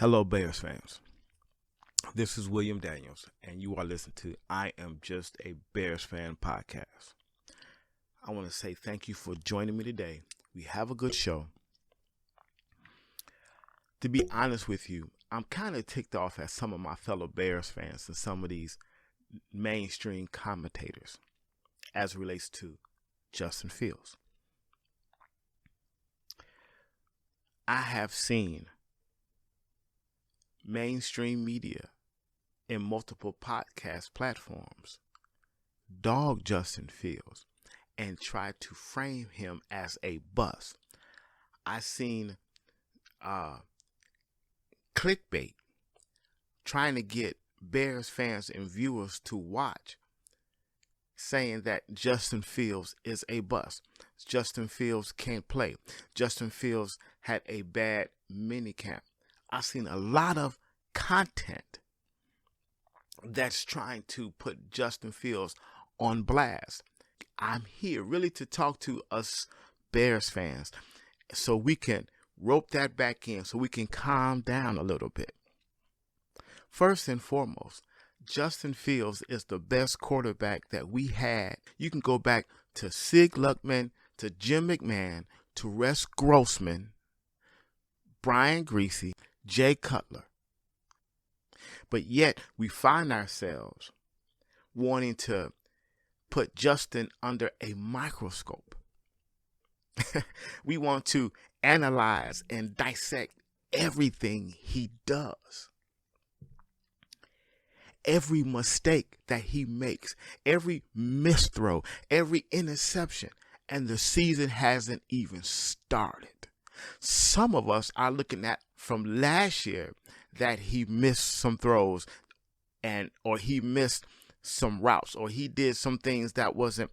Hello, Bears fans. This is William Daniels, and you are listening to I Am Just a Bears Fan podcast. I want to say thank you for joining me today. We have a good show. To be honest with you, I'm kind of ticked off at some of my fellow Bears fans and some of these mainstream commentators as it relates to Justin Fields. I have seen mainstream media in multiple podcast platforms dog Justin Fields and try to frame him as a bust. I seen clickbait trying to get Bears fans and viewers to watch, saying that Justin Fields is a bust. Justin Fields can't play. Justin Fields had a bad minicamp. I've seen a lot of content that's trying to put Justin Fields on blast. I'm here really to talk to us Bears fans so we can rope that back in, so we can calm down a little bit. First and foremost, Justin Fields is the best quarterback that we had. You can go back to Sig Luckman, to Jim McMahon, to Russ Grossman, Brian Griese, Jay Cutler. But yet we find ourselves wanting to put Justin under a microscope. We want to analyze and dissect everything he does. Every mistake that he makes, every misthrow, every interception, and the season hasn't even started. Some of us are looking at from last year that he missed some throws or he missed some routes or he did some things that wasn't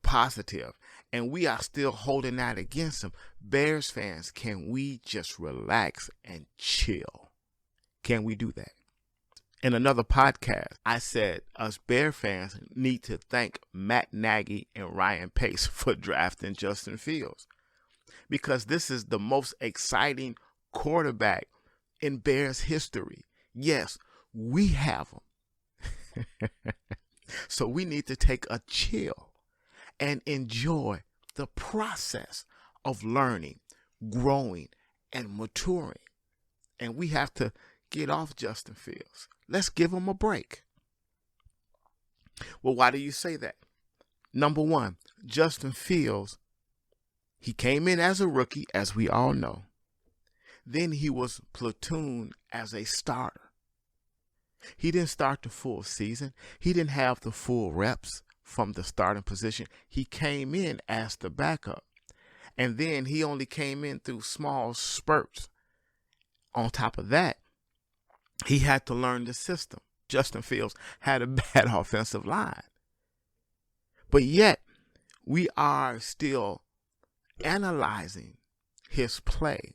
positive, and we are still holding that against him. Bears fans, can we just relax and chill? Can we do that? In another podcast, I said us Bear fans need to thank Matt Nagy and Ryan Pace for drafting Justin Fields, because this is the most exciting quarterback in Bears history. Yes, we have him. So we need to take a chill and enjoy the process of learning, growing, and maturing. And we have to get off Justin Fields. Let's give him a break. Well, why do you say that? Number one, Justin Fields, he came in as a rookie, as we all know. Then he was platooned as a starter. He didn't start the full season. He didn't have the full reps from the starting position. He came in as the backup. And then he only came in through small spurts. On top of that, he had to learn the system. Justin Fields had a bad offensive line. But yet, we are still analyzing his play,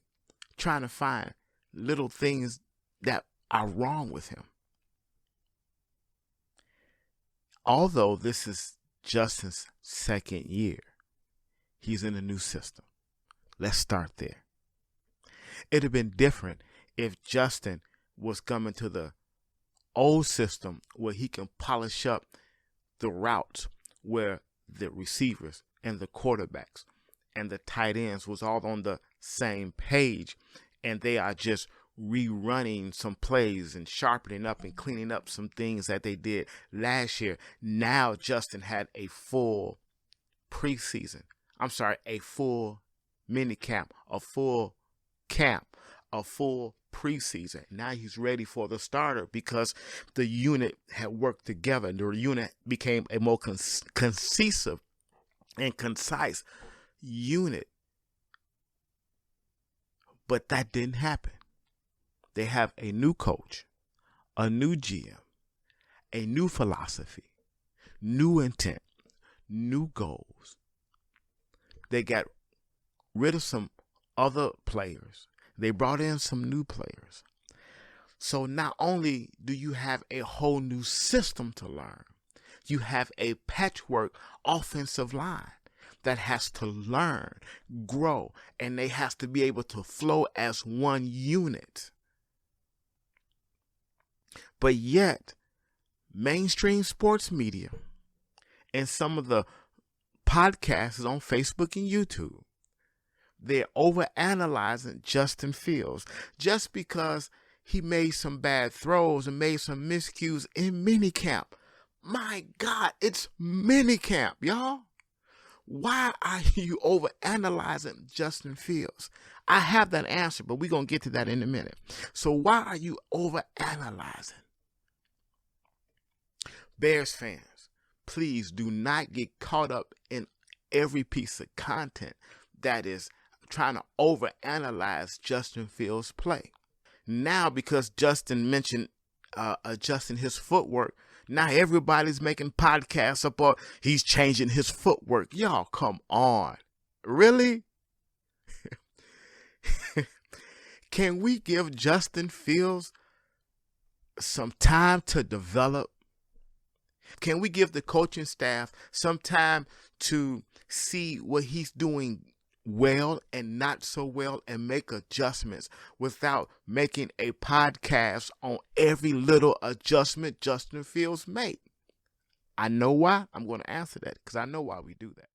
trying to find little things that are wrong with him. Although this is Justin's second year, he's in a new system. Let's start there. It'd have been different if Justin was coming to the old system where he can polish up the routes, where the receivers and the quarterbacks and the tight ends was all on the same page, and they are just rerunning some plays and sharpening up and cleaning up some things that they did last year. Now Justin had a full preseason. A full mini camp, a full camp, a full preseason. Now he's ready for the starter because the unit had worked together. The unit became a more cohesive and concise unit. But that didn't happen. They have a new coach, a new GM, a new philosophy, new intent, new goals. They got rid of some other players. They brought in some new players. So not only do you have a whole new system to learn, you have a patchwork offensive line that has to learn, grow, and they have to be able to flow as one unit. But yet, mainstream sports media and some of the podcasts on Facebook and YouTube, they're overanalyzing Justin Fields just because he made some bad throws and made some miscues in minicamp. My God, it's minicamp, y'all. Why are you overanalyzing Justin Fields? I have that answer, but we're going to get to that in a minute. So why are you overanalyzing? Bears fans, please do not get caught up in every piece of content that is trying to overanalyze Justin Fields' play. Now, because Justin mentioned adjusting his footwork, now everybody's making podcasts about he's changing his footwork. Y'all, come on. Really? Can we give Justin Fields some time to develop? Can we give the coaching staff some time to see what he's doing well and not so well and make adjustments without making a podcast on every little adjustment Justin Fields made? I know why. I'm going to answer that because I know why we do that.